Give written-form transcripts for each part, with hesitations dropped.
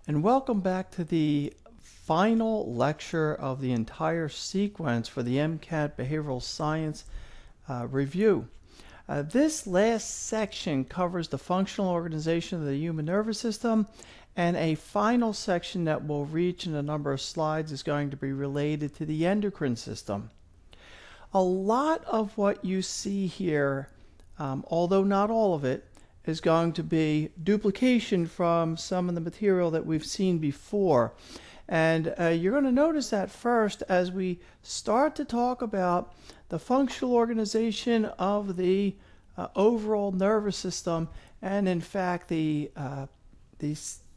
and welcome back to the final lecture of the entire sequence for the MCAT Behavioral Science review. This last section covers the functional organization of the human nervous system, and a final section that we'll reach in a number of slides is going to be related to the endocrine system. A lot of what you see here, although not all of it, is going to be duplication from some of the material that we've seen before. And you're going to notice that first as we start to talk about the functional organization of the overall nervous system, and in fact the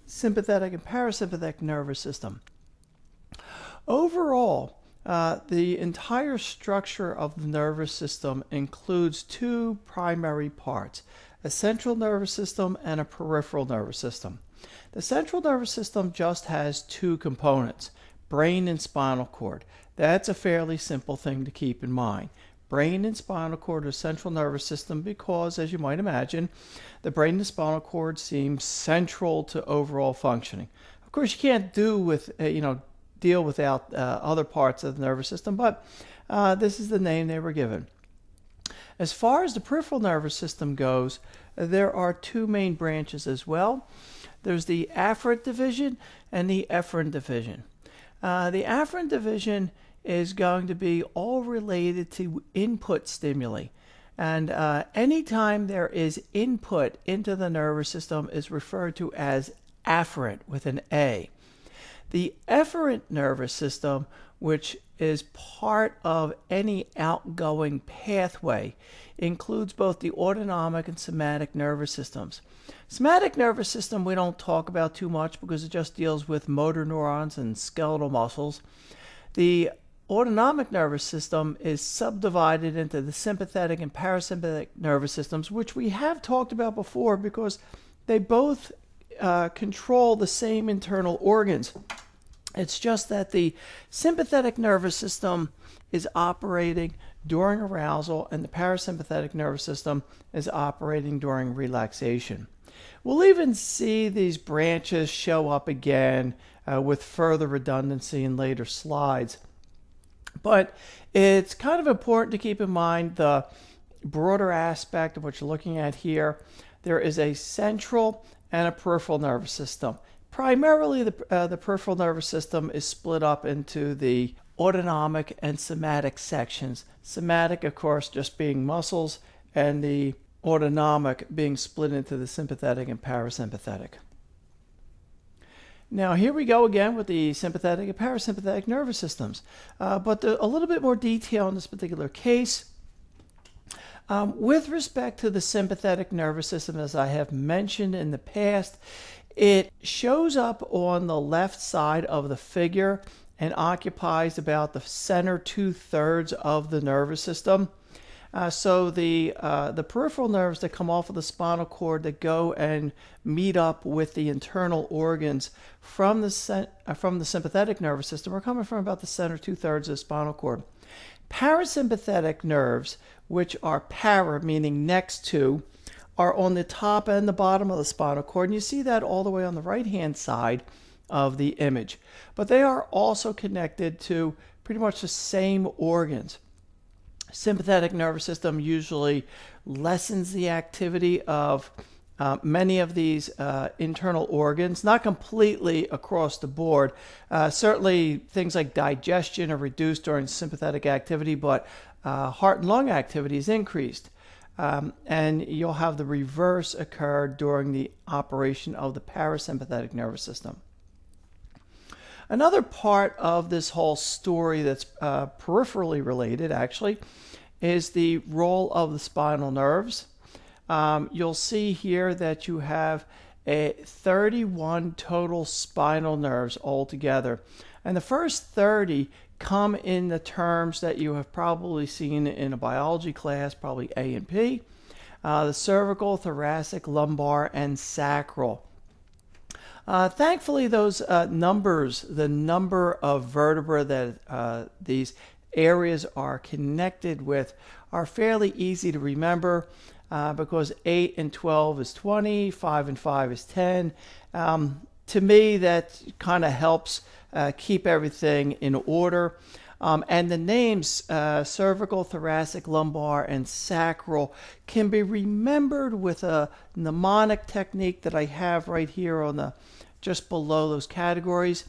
sympathetic and parasympathetic nervous system. Overall, the entire structure of the nervous system includes two primary parts: a central nervous system and a peripheral nervous system. The central nervous system just has two components, brain and spinal cord. That's a fairly simple thing to keep in mind. Brain and spinal cord are central nervous system because, as you might imagine, the brain and spinal cord seem central to overall functioning. Of course, you can't deal without other parts of the nervous system, but this is the name they were given. As far as the peripheral nervous system goes, there are two main branches as well. There's the afferent division and the efferent division. The afferent division is going to be all related to input stimuli. And anytime there is input into the nervous system is referred to as afferent with an A. The efferent nervous system, which is part of any outgoing pathway, includes both the autonomic and somatic nervous systems. Somatic nervous system we don't talk about too much because it just deals with motor neurons and skeletal muscles. The autonomic nervous system is subdivided into the sympathetic and parasympathetic nervous systems, which we have talked about before because they both control the same internal organs. It's just that the sympathetic nervous system is operating during arousal and the parasympathetic nervous system is operating during relaxation. We'll even see these branches show up again with further redundancy in later slides. But it's kind of important to keep in mind the broader aspect of what you're looking at here. There is a central and a peripheral nervous system. Primarily, the peripheral nervous system is split up into the autonomic and somatic sections. Somatic, of course, just being muscles, and the autonomic being split into the sympathetic and parasympathetic. Now, here we go again with the sympathetic and parasympathetic nervous systems, but a little bit more detail in this particular case. With respect to the sympathetic nervous system, as I have mentioned in the past, it shows up on the left side of the figure and occupies about the center 2/3 of the nervous system. So the peripheral nerves that come off of the spinal cord that go and meet up with the internal organs from the sympathetic nervous system are coming from about the center 2/3 of the spinal cord. Parasympathetic nerves, which are para, meaning next to, are on the top and the bottom of the spinal cord, and you see that all the way on the right-hand side of the image. But they are also connected to pretty much the same organs. Sympathetic nervous system usually lessens the activity of many of these internal organs, not completely across the board. Certainly things like digestion are reduced during sympathetic activity, but heart and lung activity is increased. And you'll have the reverse occur during the operation of the parasympathetic nervous system. Another part of this whole story that's peripherally related, actually, is the role of the spinal nerves. You'll see here that you have 31 total spinal nerves altogether. And the first 30 come in the terms that you have probably seen in a biology class, probably A and P, the cervical, thoracic, lumbar, and sacral. Thankfully, those numbers, the number of vertebrae that these areas are connected with, are fairly easy to remember because 8 and 12 is 20, 5 and 5 is 10. to me, that kind of helps keep everything in order. And the names cervical, thoracic, lumbar, and sacral can be remembered with a mnemonic technique that I have right here on the just below those categories.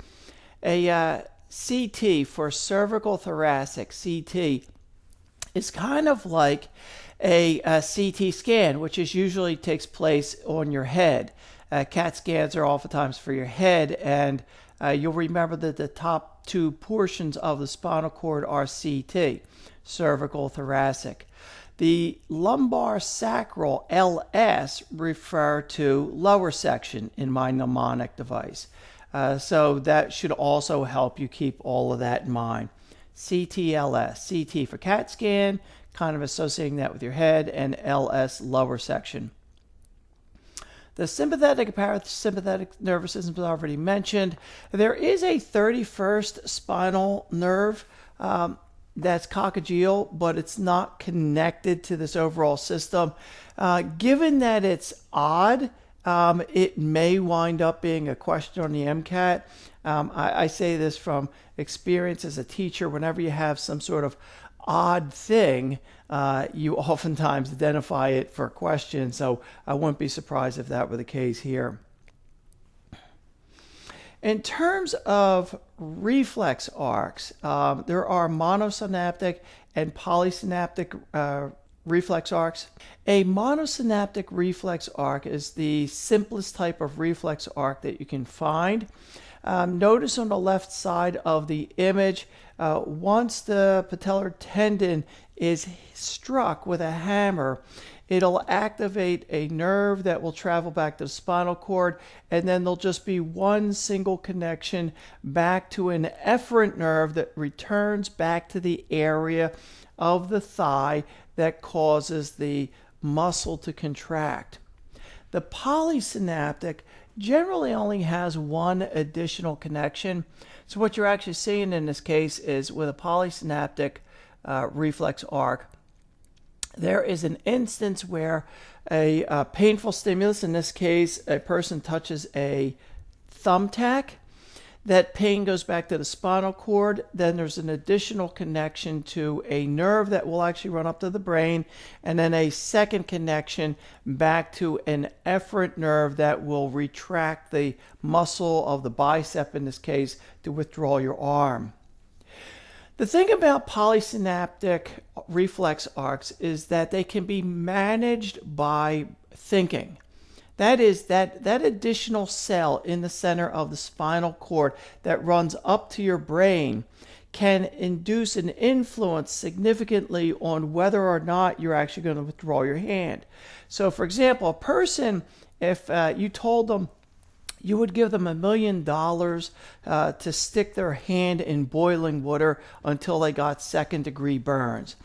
A CT for cervical thoracic, CT, is kind of like a CT scan, which is usually takes place on your head. CAT scans are oftentimes for your head, and you'll remember that the top two portions of the spinal cord are CT, cervical, thoracic. The lumbar sacral, LS, refer to lower section in my mnemonic device. So that should also help you keep all of that in mind. CTLS, CT for CAT scan, kind of associating that with your head, and LS, lower section. The sympathetic and parasympathetic nervous systems I've already mentioned. There is a 31st spinal nerve that's coccygeal, but it's not connected to this overall system. Given that it's odd, it may wind up being a question on the MCAT. I say this from experience as a teacher. Whenever you have some sort of odd thing, you oftentimes identify it for a question, so I wouldn't be surprised if that were the case here. In terms of reflex arcs, there are monosynaptic and polysynaptic reflex arcs. A monosynaptic reflex arc is the simplest type of reflex arc that you can find. Notice on the left side of the image, once the patellar tendon is struck with a hammer, it'll activate a nerve that will travel back to the spinal cord, and then there'll just be one single connection back to an efferent nerve that returns back to the area of the thigh that causes the muscle to contract. The polysynaptic generally only has one additional connection. So what you're actually seeing in this case is with a polysynaptic reflex arc, there is an instance where a painful stimulus, in this case a person touches a thumbtack, that pain goes back to the spinal cord. Then there's an additional connection to a nerve that will actually run up to the brain, and then a second connection back to an efferent nerve that will retract the muscle of the bicep, in this case, to withdraw your arm. The thing about polysynaptic reflex arcs is that they can be managed by thinking. That is, that additional cell in the center of the spinal cord that runs up to your brain can induce an influence significantly on whether or not you're actually going to withdraw your hand. So, for example, a person, if you told them you would give them $1 million to stick their hand in boiling water until they got second-degree burns,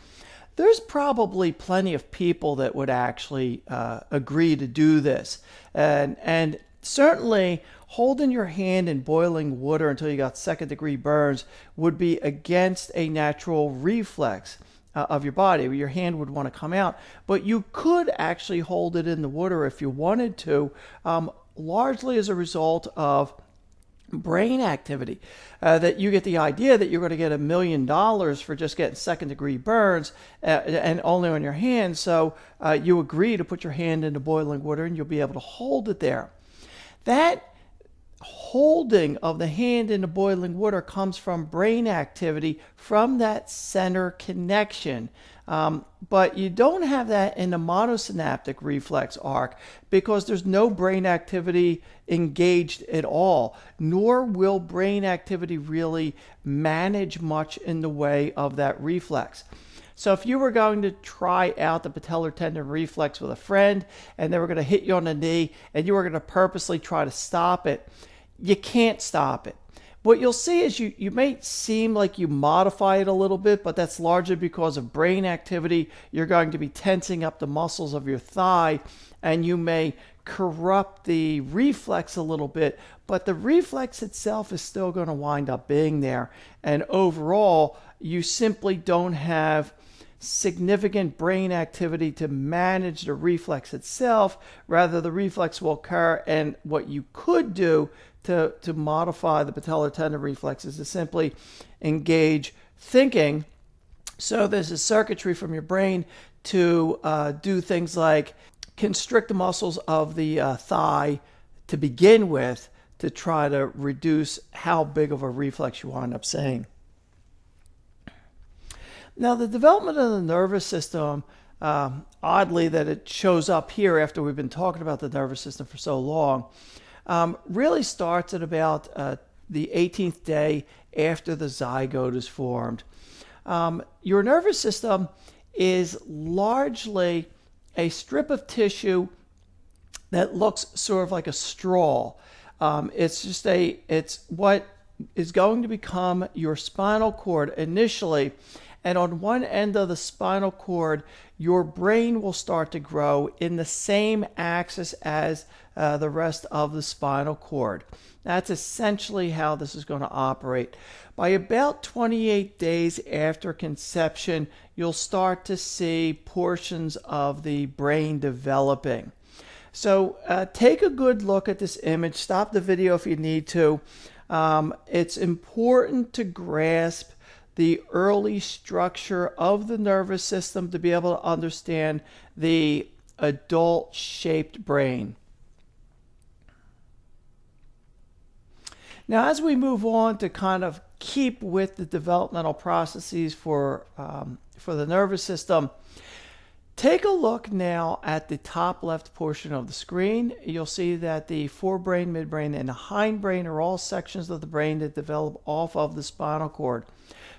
there's probably plenty of people that would actually agree to do this. And certainly holding your hand in boiling water until you got second-degree burns would be against a natural reflex of your body. Your hand would want to come out. But you could actually hold it in the water if you wanted to, largely as a result of brain activity, that you get the idea that you're going to get $1 million for just getting second-degree burns and only on your hand. So you agree to put your hand into boiling water and you'll be able to hold it there. That holding of the hand in the boiling water comes from brain activity from that center connection. But you don't have that in the monosynaptic reflex arc because there's no brain activity engaged at all, nor will brain activity really manage much in the way of that reflex. So if you were going to try out the patellar tendon reflex with a friend and they were going to hit you on the knee and you were going to purposely try to stop it, you can't stop it. What you'll see is you may seem like you modify it a little bit, but that's largely because of brain activity. You're going to be tensing up the muscles of your thigh, and you may corrupt the reflex a little bit, but the reflex itself is still going to wind up being there. And overall, you simply don't have significant brain activity to manage the reflex itself. Rather, the reflex will occur, and what you could do to modify the patellar tendon reflexes is simply engage thinking. So there's a circuitry from your brain to do things like constrict the muscles of the thigh to begin with, to try to reduce how big of a reflex you wind up seeing. Now, the development of the nervous system, oddly that it shows up here after we've been talking about the nervous system for so long, really starts at about the 18th day after the zygote is formed. Your nervous system is largely a strip of tissue that looks sort of like a straw. It's what is going to become your spinal cord initially. And on one end of the spinal cord, your brain will start to grow in the same axis as the rest of the spinal cord. That's essentially how this is going to operate. By about 28 days after conception, you'll start to see portions of the brain developing. So take a good look at this image. Stop the video if you need to. It's important to grasp the early structure of the nervous system to be able to understand the adult-shaped brain. Now, as we move on to kind of keep with the developmental processes for the nervous system, take a look now at the top left portion of the screen. You'll see that the forebrain, midbrain, and the hindbrain are all sections of the brain that develop off of the spinal cord.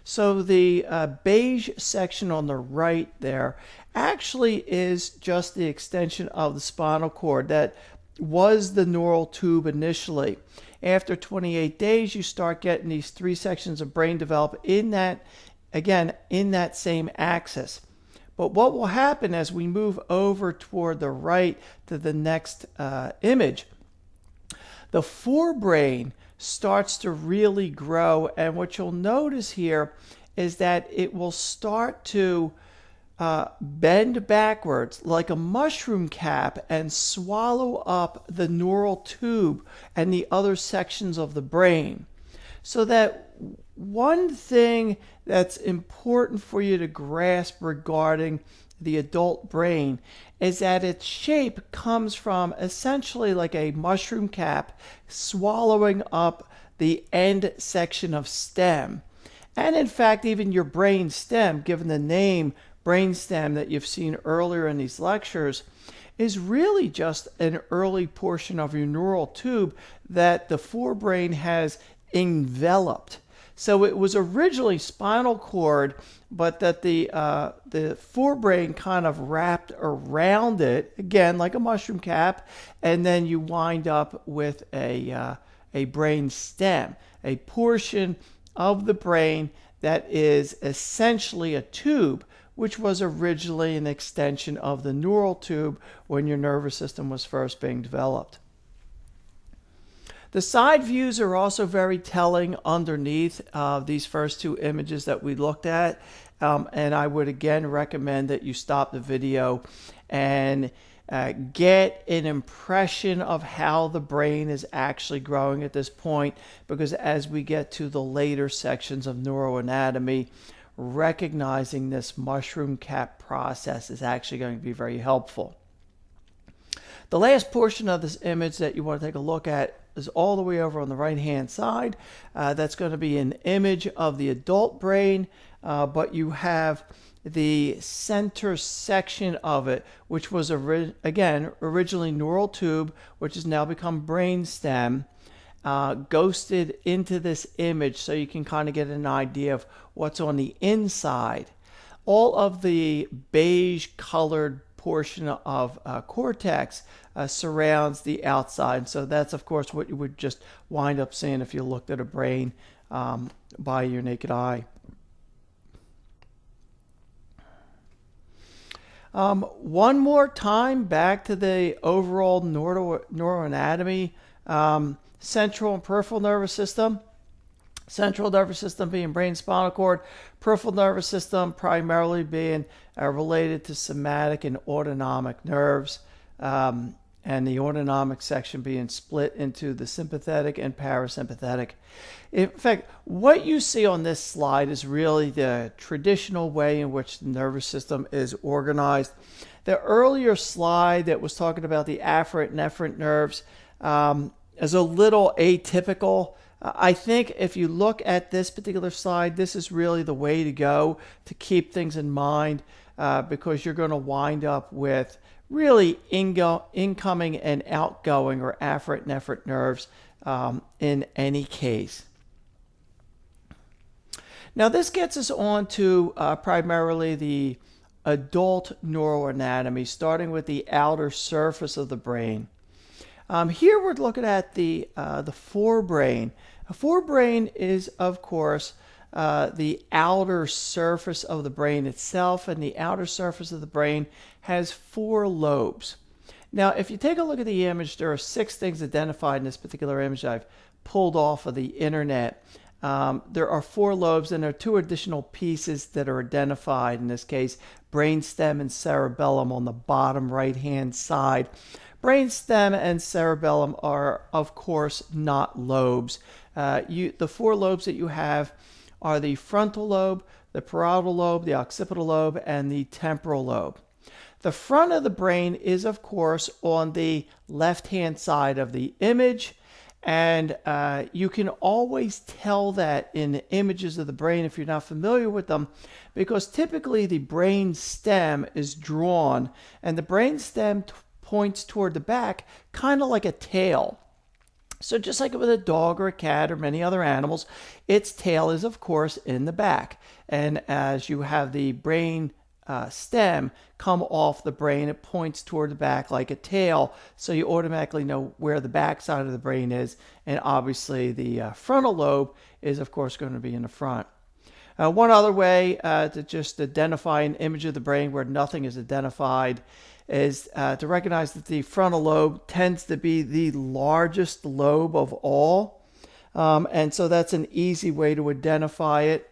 So the beige section on the right there actually is just the extension of the spinal cord that was the neural tube initially. After 28 days, you start getting these three sections of brain develop in that, again, in that same axis. But what will happen as we move over toward the right to the next image, the forebrain starts to really grow, and what you'll notice here is that it will start to bend backwards like a mushroom cap and swallow up the neural tube and the other sections of the brain. So that one thing that's important for you to grasp regarding the adult brain is that its shape comes from essentially like a mushroom cap swallowing up the end section of stem. And in fact, even your brain stem, given the name brain stem that you've seen earlier in these lectures, is really just an early portion of your neural tube that the forebrain has enveloped. So it was originally spinal cord, but that the forebrain kind of wrapped around it, again, like a mushroom cap, and then you wind up with a brain stem, a portion of the brain that is essentially a tube, which was originally an extension of the neural tube when your nervous system was first being developed. The side views are also very telling underneath these first two images that we looked at. And I would again recommend that you stop the video and get an impression of how the brain is actually growing at this point, because as we get to the later sections of neuroanatomy, recognizing this mushroom cap process is actually going to be very helpful. The last portion of this image that you want to take a look at is all the way over on the right hand side. That's going to be an image of the adult brain, but you have the center section of it, which was originally neural tube, which has now become brain stem, ghosted into this image so you can kind of get an idea of what's on the inside. All of the beige colored portion of cortex surrounds the outside. So that's, of course, what you would just wind up seeing if you looked at a brain by your naked eye. One more time, back to the overall neuroanatomy, central and peripheral nervous system. Central nervous system being brain spinal cord, peripheral nervous system primarily being related to somatic and autonomic nerves, and the autonomic section being split into the sympathetic and parasympathetic. In fact, what you see on this slide is really the traditional way in which the nervous system is organized. The earlier slide that was talking about the afferent and efferent nerves is a little atypical. I think if you look at this particular slide, this is really the way to go to keep things in mind, because you're going to wind up with really incoming and outgoing or afferent and efferent nerves in any case. Now this gets us on to primarily the adult neuroanatomy, starting with the outer surface of the brain. Here we're looking at the forebrain. A forebrain is, of course, the outer surface of the brain itself, and the outer surface of the brain has 4 lobes. Now, if you take a look at the image, there are 6 things identified in this particular image I've pulled off of the internet. There are 4 lobes, and there are 2 additional pieces that are identified in this case, brainstem and cerebellum on the bottom right-hand side. Brainstem and cerebellum are, of course, not lobes. The 4 lobes that you have are the frontal lobe, the parietal lobe, the occipital lobe, and the temporal lobe. The front of the brain is, of course, on the left-hand side of the image, and you can always tell that in images of the brain if you're not familiar with them, because typically the brain stem is drawn, and the brain stem points toward the back, kind of like a tail. So just like with a dog or a cat or many other animals, its tail is, of course, in the back. And as you have the brain stem come off the brain, it points toward the back like a tail, so you automatically know where the back side of the brain is, and obviously the frontal lobe is, of course, going to be in the front. One other way to just identify an image of the brain where nothing is identified is to recognize that the frontal lobe tends to be the largest lobe of all, and so that's an easy way to identify it.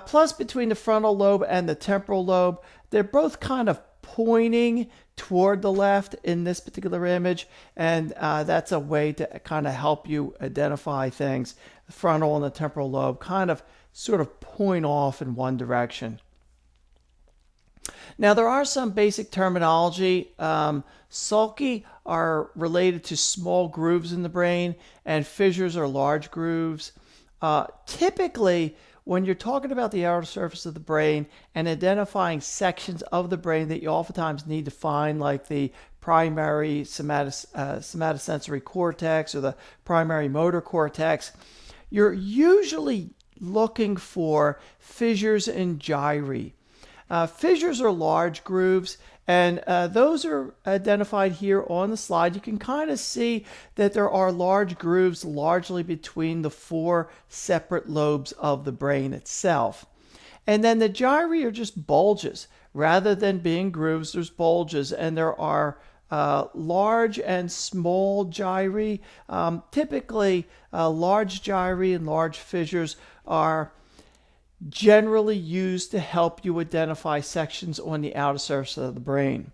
Plus, between the frontal lobe and the temporal lobe, they're both kind of pointing toward the left in this particular image, and that's a way to kind of help you identify things. The frontal and the temporal lobe kind of sort of point off in one direction. Now, there are some basic terminology. Sulci are related to small grooves in the brain, and fissures are large grooves. Typically, when you're talking about the outer surface of the brain and identifying sections of the brain that you oftentimes need to find, like the primary somatosensory cortex or the primary motor cortex, you're usually looking for fissures and gyri. Fissures are large grooves, and those are identified here on the slide. You can kind of see that there are large grooves largely between the 4 separate lobes of the brain itself. And then the gyri are just bulges. Rather than being grooves, there's bulges, and there are large and small gyri. Typically, large gyri and large fissures are generally used to help you identify sections on the outer surface of the brain.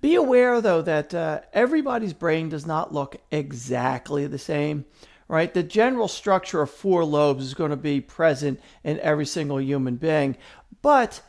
Be aware, though, that everybody's brain does not look exactly the same, right? The general structure of 4 lobes is going to be present in every single human being, but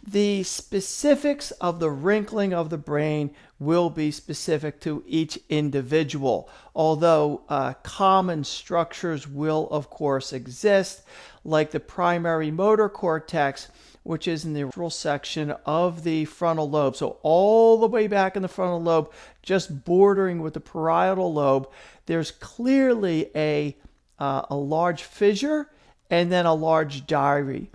the specifics of the wrinkling of the brain will be specific to each individual, although common structures will, of course, exist, like the primary motor cortex, which is in the peripheral section of the frontal lobe. So all the way back in the frontal lobe, just bordering with the parietal lobe, there's clearly a large fissure and then a large gyri.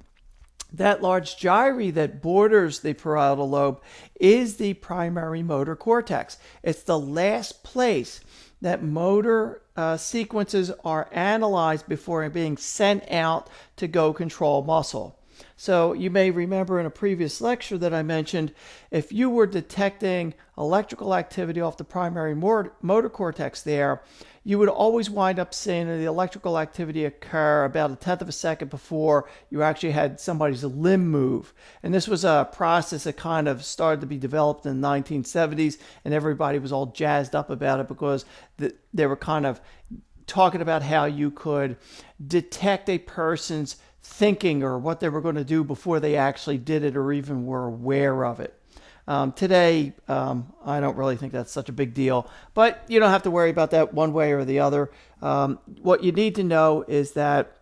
That large gyri that borders the parietal lobe is the primary motor cortex. It's the last place that motor sequences are analyzed before being sent out to go control muscle. So you may remember in a previous lecture that I mentioned, if you were detecting electrical activity off the primary motor cortex there, you would always wind up seeing the electrical activity occur about a tenth of a second before you actually had somebody's limb move. And this was a process that kind of started to be developed in the 1970s, and everybody was all jazzed up about it because they were kind of talking about how you could detect a person's thinking or what they were going to do before they actually did it or even were aware of it. Today, I don't really think that's such a big deal, but you don't have to worry about that one way or the other. What you need to know is that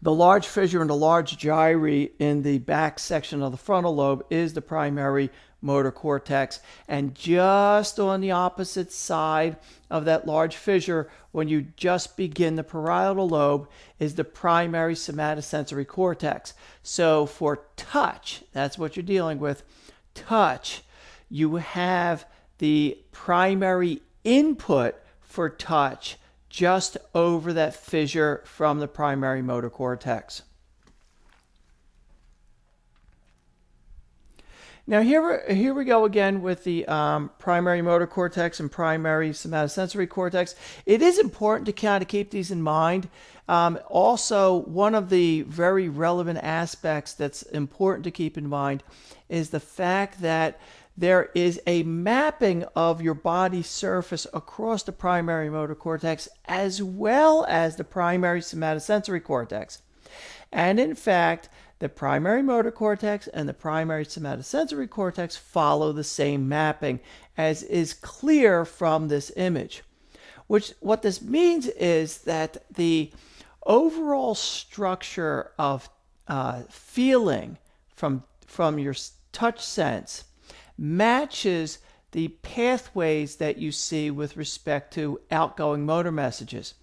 the large fissure and the large gyri in the back section of the frontal lobe is the primary motor cortex, and just on the opposite side of that large fissure, when you just begin the parietal lobe, is the primary somatosensory cortex. So for touch, that's what you're dealing with. Touch, you have the primary input for touch just over that fissure from the primary motor cortex. Now here we go again with the primary motor cortex and primary somatosensory cortex. It is important to kind of keep these in mind. Also, one of the very relevant aspects that's important to keep in mind is the fact that there is a mapping of your body surface across the primary motor cortex as well as the primary somatosensory cortex. And in fact, the primary motor cortex and the primary somatosensory cortex follow the same mapping, as is clear from this image. What this means is that the overall structure of feeling from your touch sense matches the pathways that you see with respect to outgoing motor messages.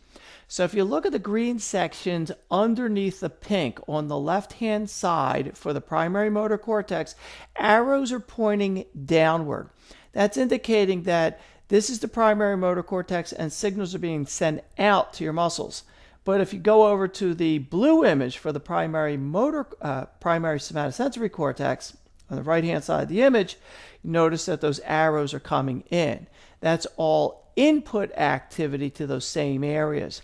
So if you look at the green sections underneath the pink on the left-hand side for the primary motor cortex, arrows are pointing downward. That's indicating that this is the primary motor cortex and signals are being sent out to your muscles. But if you go over to the blue image for the primary somatosensory cortex on the right-hand side of the image, you notice that those arrows are coming in. That's all input activity to those same areas.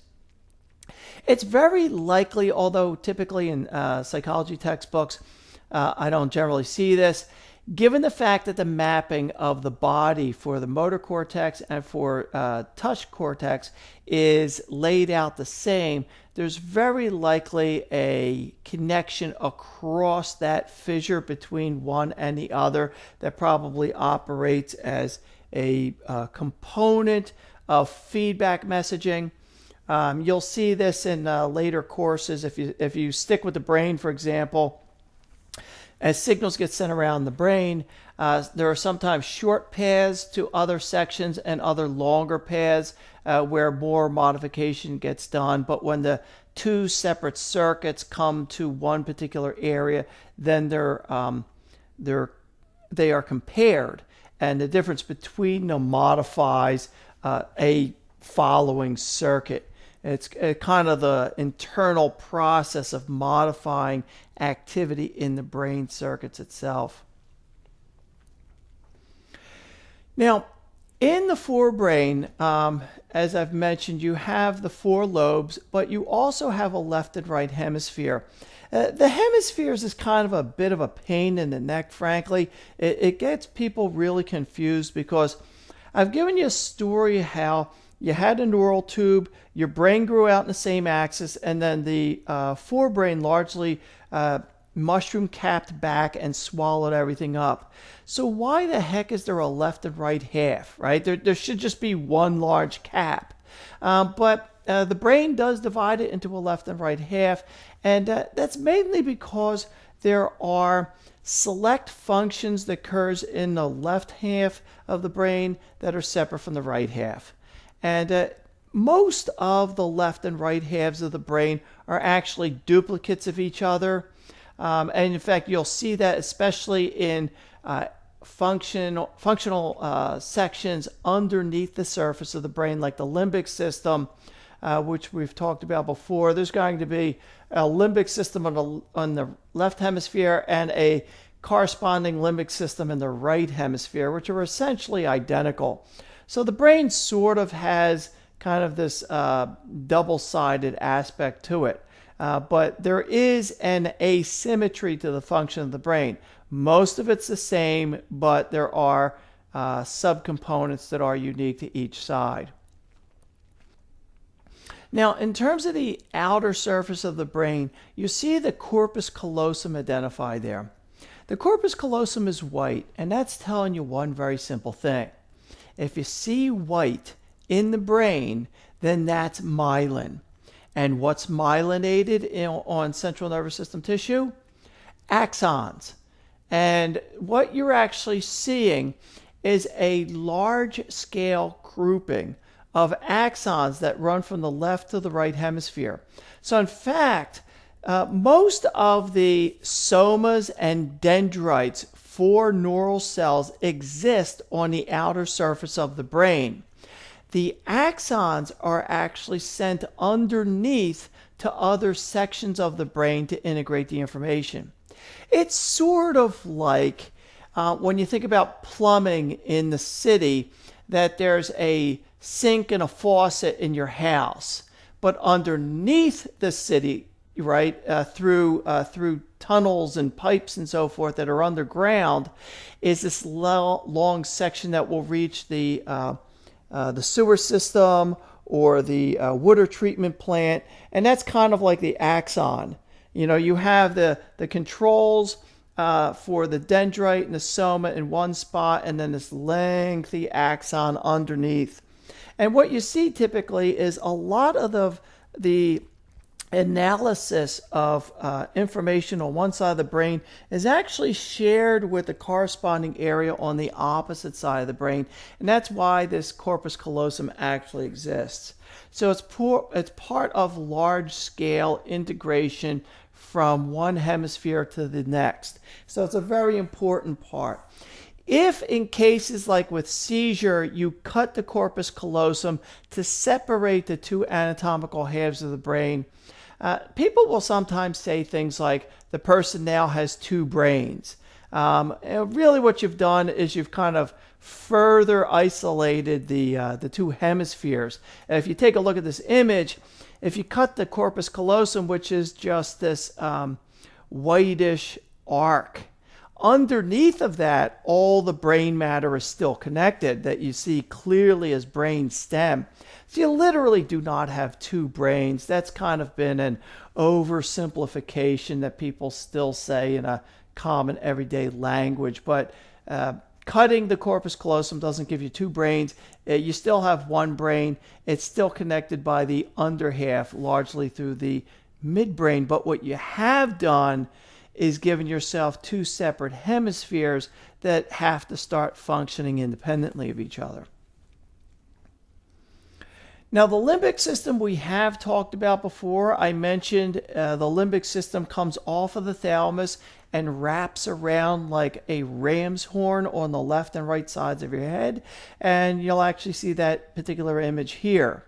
It's very likely, although typically in psychology textbooks, I don't generally see this, given the fact that the mapping of the body for the motor cortex and for touch cortex is laid out the same, there's very likely a connection across that fissure between one and the other that probably operates as a component of feedback messaging. You'll see this in later courses. If you stick with the brain, for example, as signals get sent around the brain, there are sometimes short paths to other sections and other longer paths where more modification gets done. But when the two separate circuits come to one particular area, then they are compared, and the difference between them modifies a following circuit. It's kind of the internal process of modifying activity in the brain circuits itself. Now, in the forebrain, as I've mentioned, you have the four lobes, but you also have a left and right hemisphere. The hemispheres is kind of a bit of a pain in the neck, frankly. It gets people really confused because I've given you a story how you had a neural tube, your brain grew out in the same axis, and then the forebrain largely mushroom capped back and swallowed everything up. So why the heck is there a left and right half, right? There should just be one large cap. But the brain does divide it into a left and right half, and that's mainly because there are select functions that occurs in the left half of the brain that are separate from the right half. And most of the left and right halves of the brain are actually duplicates of each other. And in fact, you'll see that especially in functional sections underneath the surface of the brain, like the limbic system, which we've talked about before. There's going to be a limbic system on the left hemisphere and a corresponding limbic system in the right hemisphere, which are essentially identical. So the brain sort of has kind of this double-sided aspect to it. But there is an asymmetry to the function of the brain. Most of it's the same, but there are subcomponents that are unique to each side. Now, in terms of the outer surface of the brain, you see the corpus callosum identified there. The corpus callosum is white, and that's telling you one very simple thing. If you see white in the brain, then that's myelin. And what's myelinated on central nervous system tissue? Axons. And what you're actually seeing is a large-scale grouping of axons that run from the left to the right hemisphere. So in fact, most of the somas and dendrites for neural cells exist on the outer surface of the brain. The axons are actually sent underneath to other sections of the brain to integrate the information. It's sort of like when you think about plumbing in the city, that there's a sink and a faucet in your house, but underneath the city, right, through tunnels and pipes and so forth that are underground, is this long section that will reach the sewer system or the water treatment plant, and that's kind of like the axon. You know, you have the controls for the dendrite and the soma in one spot, and then this lengthy axon underneath. And what you see typically is a lot of the analysis of information on one side of the brain is actually shared with the corresponding area on the opposite side of the brain, and that's why this corpus callosum actually exists. So it's part of large-scale integration from one hemisphere to the next. So it's a very important part. If in cases like with seizure, you cut the corpus callosum to separate the two anatomical halves of the brain, people will sometimes say things like, the person now has two brains. And really what you've done is you've kind of further isolated the two hemispheres. And if you take a look at this image, if you cut the corpus callosum, which is just this whitish arc, underneath of that, all the brain matter is still connected, that you see clearly as brain stem. So you literally do not have two brains. That's kind of been an oversimplification that people still say in a common everyday language. But cutting the corpus callosum doesn't give you two brains. You still have one brain. It's still connected by the under half, largely through the midbrain. But what you have done is given yourself two separate hemispheres that have to start functioning independently of each other. Now, the limbic system we have talked about before. I mentioned the limbic system comes off of the thalamus and wraps around like a ram's horn on the left and right sides of your head. And you'll actually see that particular image here.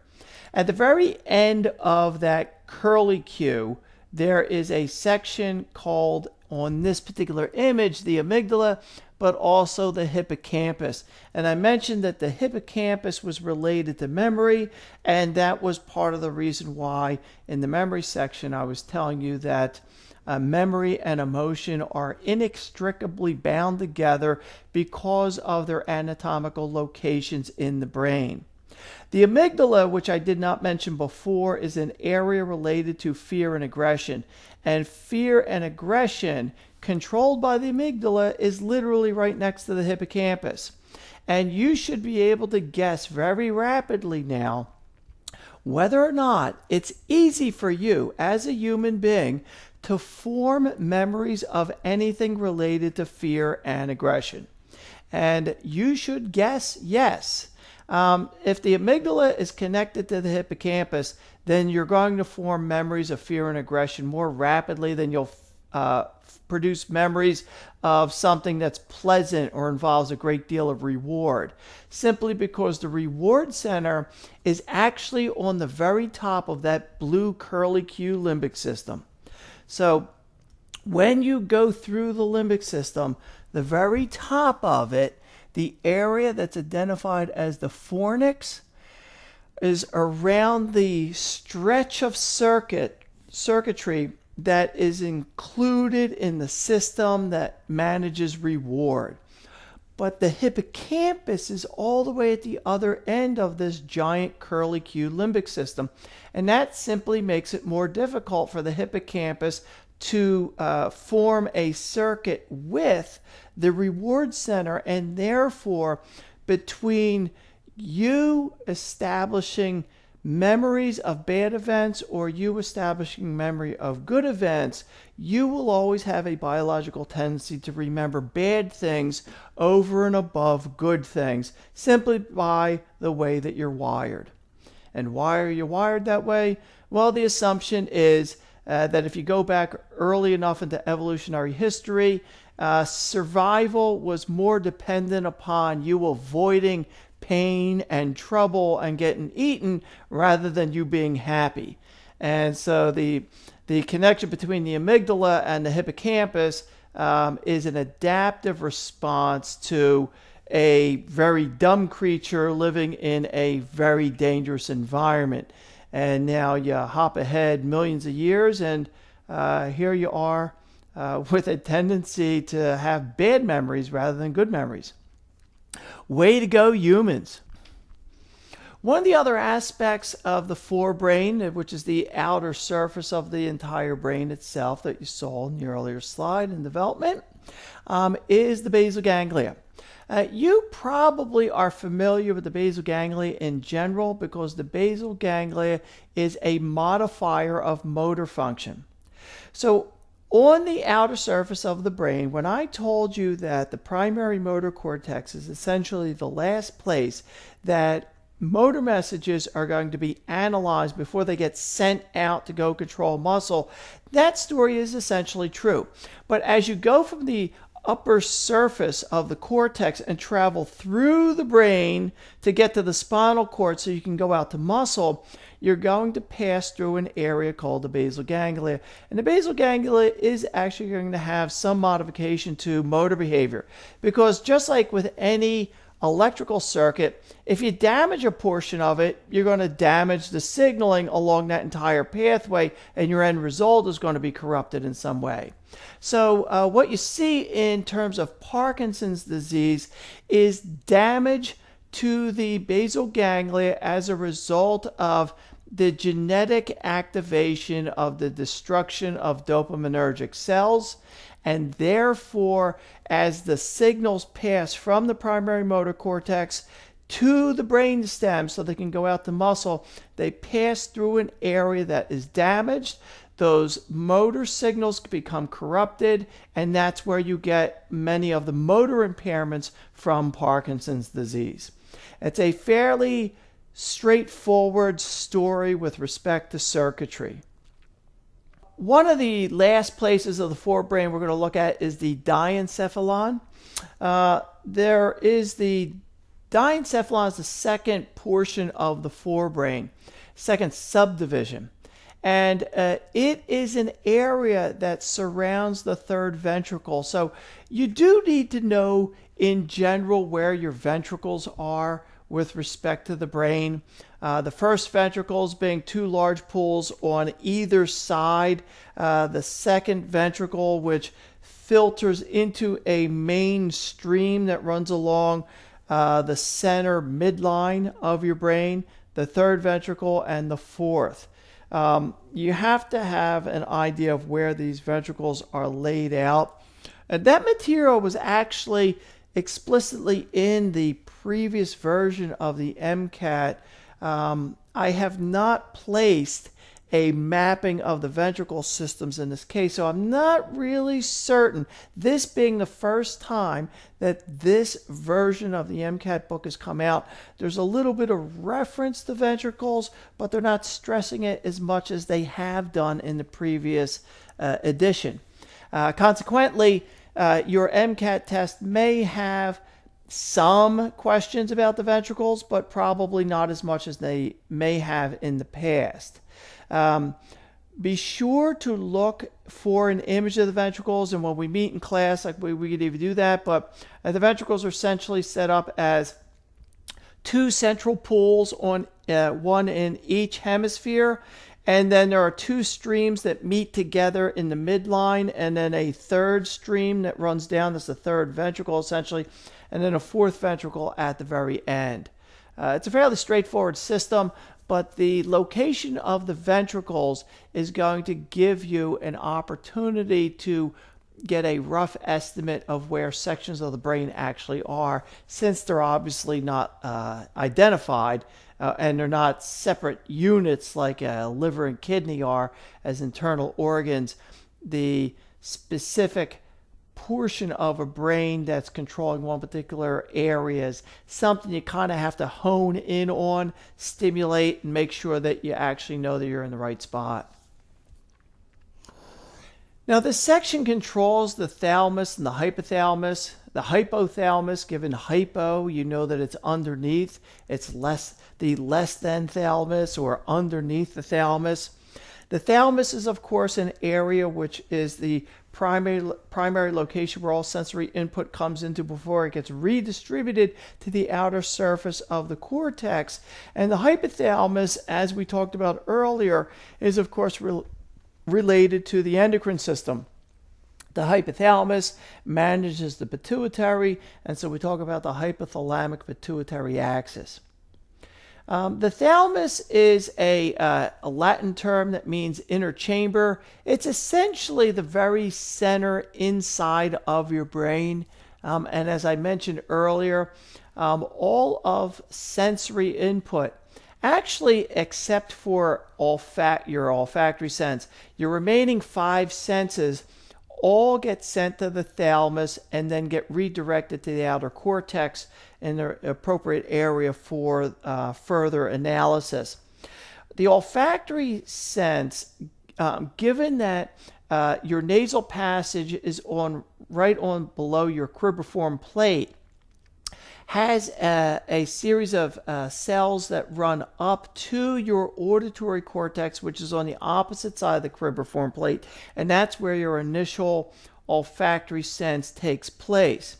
At the very end of that curlicue, there is a section called, on this particular image, the amygdala, but also the hippocampus. And I mentioned that the hippocampus was related to memory, and that was part of the reason why in the memory section I was telling you that memory and emotion are inextricably bound together because of their anatomical locations in the brain. The amygdala, which I did not mention before, is an area related to fear and aggression. And fear and aggression, controlled by the amygdala, is literally right next to the hippocampus. And you should be able to guess very rapidly now whether or not it's easy for you as a human being to form memories of anything related to fear and aggression. And you should guess yes. If the amygdala is connected to the hippocampus, then you're going to form memories of fear and aggression more rapidly than you'll produce memories of something that's pleasant or involves a great deal of reward, simply because the reward center is actually on the very top of that blue curly Q limbic system. So when you go through the limbic system, the very top of it, the area that's identified as the fornix, is around the stretch of circuitry that is included in the system that manages reward. But the hippocampus is all the way at the other end of this giant curly Q limbic system. And that simply makes it more difficult for the hippocampus to form a circuit with the reward center, and therefore between you establishing memories of bad events or you establishing memory of good events, you will always have a biological tendency to remember bad things over and above good things, simply by the way that you're wired. And why are you wired that way? Well, the assumption is that if you go back early enough into evolutionary history, survival was more dependent upon you avoiding pain and trouble and getting eaten rather than you being happy. And so the connection between the amygdala and the hippocampus is an adaptive response to a very dumb creature living in a very dangerous environment. And now you hop ahead millions of years, and here you are with a tendency to have bad memories rather than good memories. Way to go, humans. One of the other aspects of the forebrain, which is the outer surface of the entire brain itself that you saw in the earlier slide in development, is the basal ganglia. You probably are familiar with the basal ganglia in general because the basal ganglia is a modifier of motor function. So on the outer surface of the brain, when I told you that the primary motor cortex is essentially the last place that motor messages are going to be analyzed before they get sent out to go control muscle, that story is essentially true. But as you go from the upper surface of the cortex and travel through the brain to get to the spinal cord so you can go out to muscle, you're going to pass through an area called the basal ganglia. And the basal ganglia is actually going to have some modification to motor behavior, because just like with any electrical circuit, if you damage a portion of it, you're going to damage the signaling along that entire pathway, and your end result is going to be corrupted in some way. So what you see in terms of Parkinson's disease is damage to the basal ganglia as a result of the genetic activation of the destruction of dopaminergic cells. And therefore, as the signals pass from the primary motor cortex to the brain stem so they can go out to muscle, they pass through an area that is damaged. Those motor signals become corrupted, and that's where you get many of the motor impairments from Parkinson's disease. It's a fairly straightforward story with respect to circuitry. One of the last places of the forebrain we're going to look at is the diencephalon. There is the diencephalon is the second portion of the forebrain, second subdivision. And it is an area that surrounds the third ventricle. So you do need to know in general where your ventricles are with respect to the brain. The first ventricles being two large pools on either side. The second ventricle, which filters into a main stream that runs along the center midline of your brain. The third ventricle and the fourth. You have to have an idea of where these ventricles are laid out. And that material was actually explicitly in the previous version of the MCAT. I have not placed a mapping of the ventricle systems in this case, so I'm not really certain, this being the first time that this version of the MCAT book has come out. There's a little bit of reference to ventricles, but they're not stressing it as much as they have done in the previous edition. Consequently, your MCAT test may have some questions about the ventricles, but probably not as much as they may have in the past. Be sure to look for an image of the ventricles, and when we meet in class, like we could even do that, but the ventricles are essentially set up as two central pools on one in each hemisphere, and then there are two streams that meet together in the midline, and then a third stream that runs down. That's the third ventricle, essentially, and then a fourth ventricle at the very end. It's a fairly straightforward system, but the location of the ventricles is going to give you an opportunity to get a rough estimate of where sections of the brain actually are, since they're obviously not identified and they're not separate units like a liver and kidney are as internal organs. The specific portion of a brain that's controlling one particular area is something you kind of have to hone in on, stimulate, and make sure that you actually know that you're in the right spot. Now, this section controls the thalamus and the hypothalamus. The hypothalamus, given hypo, you know that it's underneath. It's the less than thalamus, or underneath the thalamus. The thalamus is, of course, an area which is the primary location where all sensory input comes into before it gets redistributed to the outer surface of the cortex. And the hypothalamus, as we talked about earlier, is, of course, related to the endocrine system. The hypothalamus manages the pituitary, and so we talk about the hypothalamic pituitary axis. The thalamus is a Latin term that means inner chamber. It's essentially the very center inside of your brain. And as I mentioned earlier, all of sensory input, actually except for your olfactory sense, your remaining 5 senses all get sent to the thalamus and then get redirected to the outer cortex in the appropriate area for further analysis. The olfactory sense, given that your nasal passage is right on below your cribriform plate, has a series of cells that run up to your auditory cortex, which is on the opposite side of the cribriform plate, and that's where your initial olfactory sense takes place.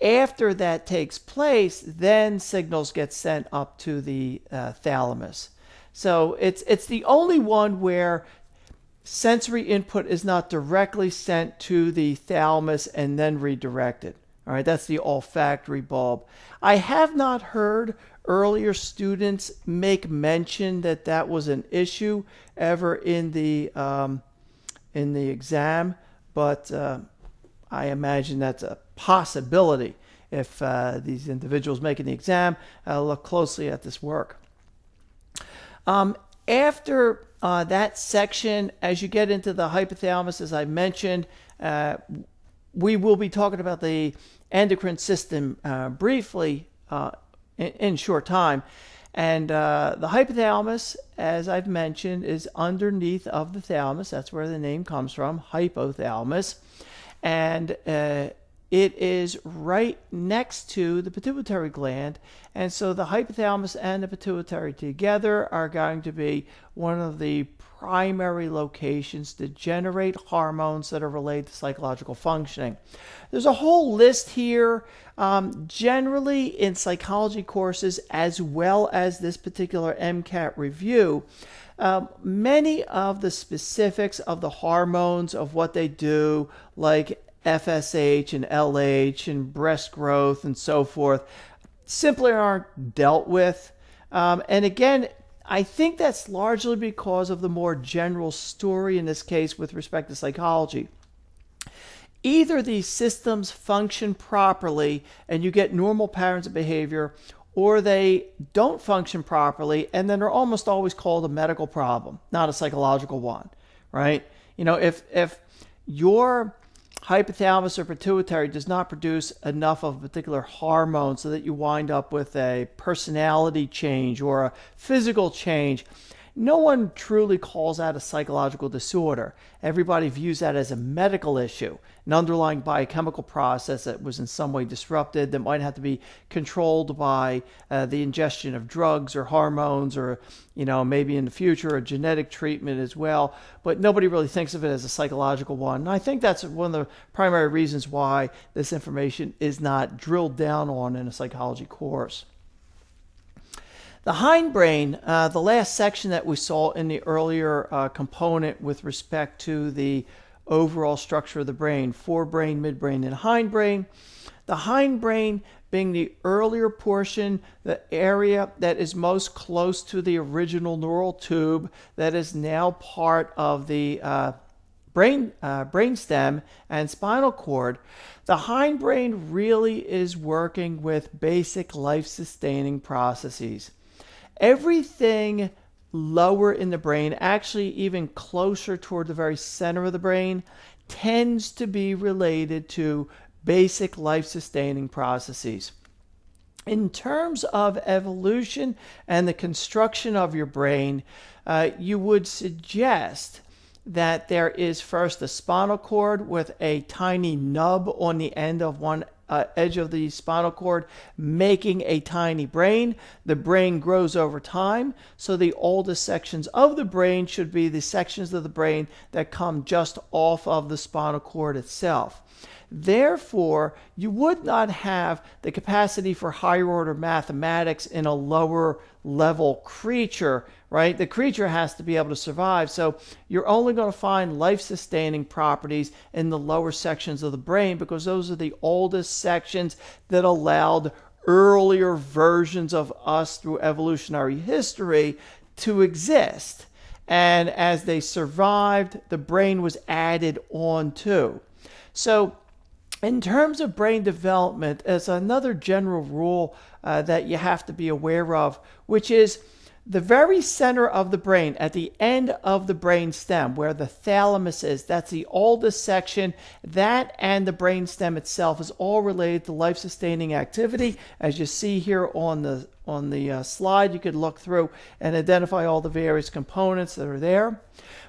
After that takes place, then signals get sent up to the thalamus. So it's the only one where sensory input is not directly sent to the thalamus and then redirected. All right, that's the olfactory bulb. I have not heard earlier students make mention that that was an issue ever in the exam, but I imagine that's a possibility if these individuals making the exam look closely at this work. After that section, as you get into the hypothalamus, as I mentioned, we will be talking about the endocrine system briefly in short time. And the hypothalamus, as I've mentioned, is underneath of the thalamus. That's where the name comes from, hypothalamus. And it is right next to the pituitary gland. And so the hypothalamus and the pituitary together are going to be one of the primary locations to generate hormones that are related to psychological functioning. There's a whole list here. Generally in psychology courses, as well as this particular MCAT review, many of the specifics of the hormones, of what they do, like FSH and LH and breast growth and so forth, simply aren't dealt with. And again, I think that's largely because of the more general story in this case with respect to psychology. Either these systems function properly and you get normal patterns of behavior, or they don't function properly and then they're almost always called a medical problem, not a psychological one, right? You know, if your hypothalamus or pituitary does not produce enough of a particular hormone so that you wind up with a personality change or a physical change, No one truly calls that a psychological disorder. Everybody views that as a medical issue, an underlying biochemical process that was in some way disrupted that might have to be controlled by the ingestion of drugs or hormones or, maybe in the future a genetic treatment as well. But nobody really thinks of it as a psychological one. And I think that's one of the primary reasons why this information is not drilled down on in a psychology course. The hindbrain, the last section that we saw in the earlier component with respect to the overall structure of the brain, forebrain, midbrain, and hindbrain. The hindbrain being the earlier portion, the area that is most close to the original neural tube that is now part of the brainstem and spinal cord. The hindbrain really is working with basic life-sustaining processes. Everything lower in the brain, actually even closer toward the very center of the brain, tends to be related to basic life-sustaining processes. In terms of evolution and the construction of your brain, you would suggest that there is first a spinal cord with a tiny nub on the end of one edge of the spinal cord, making a tiny brain. The brain grows over time, so the oldest sections of the brain should be the sections of the brain that come just off of the spinal cord itself. Therefore, you would not have the capacity for higher order mathematics in a lower level creature, right? The creature has to be able to survive. So you're only going to find life-sustaining properties in the lower sections of the brain because those are the oldest sections that allowed earlier versions of us through evolutionary history to exist. And as they survived, the brain was added on to. So in terms of brain development, as another general rule that you have to be aware of, which is the very center of the brain, at the end of the brain stem, where the thalamus is, that's the oldest section. That and the brain stem itself is all related to life-sustaining activity. As you see here on the slide, you could look through and identify all the various components that are there.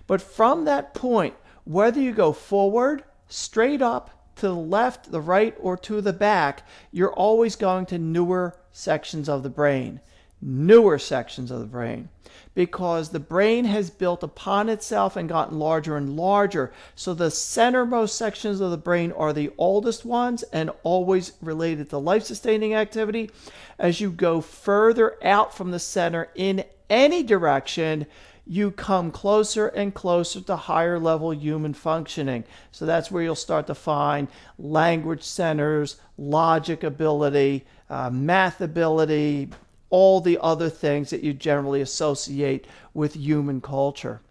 But from that point, whether you go forward, straight up, to the left, the right, or to the back, you're always going to newer sections of the brain. Newer sections of the brain. Because the brain has built upon itself and gotten larger and larger. So the centermost sections of the brain are the oldest ones and always related to life-sustaining activity. As you go further out from the center in any direction, you come closer and closer to higher level human functioning. So that's where you'll start to find language centers, logic ability, math ability, all the other things that you generally associate with human culture.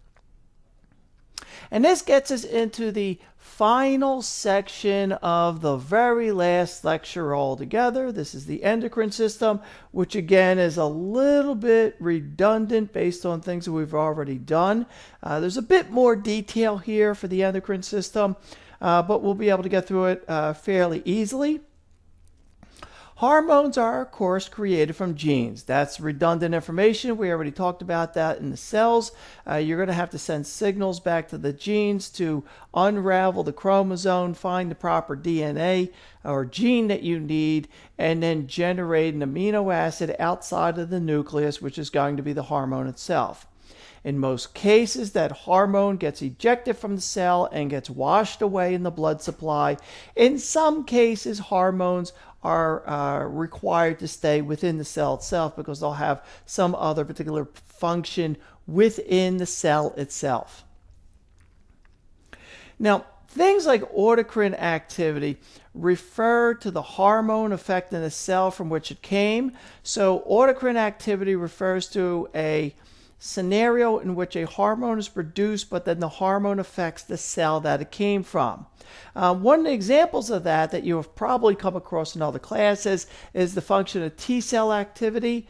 And this gets us into the final section of the very last lecture altogether. This is the endocrine system, which again is a little bit redundant based on things that we've already done. There's a bit more detail here for the endocrine system, but we'll be able to get through it fairly easily. Hormones are, of course, created from genes. That's redundant information. We already talked about that in the cells. You're going to have to send signals back to the genes to unravel the chromosome, find the proper DNA or gene that you need, and then generate an amino acid outside of the nucleus, which is going to be the hormone itself. In most cases, that hormone gets ejected from the cell and gets washed away in the blood supply. In some cases, hormones are required to stay within the cell itself because they'll have some other particular function within the cell itself. Now, things like autocrine activity refer to the hormone affecting the cell from which it came. So autocrine activity refers to a scenario in which a hormone is produced, but then the hormone affects the cell that it came from. One of the examples of that you have probably come across in other classes is the function of T cell activity.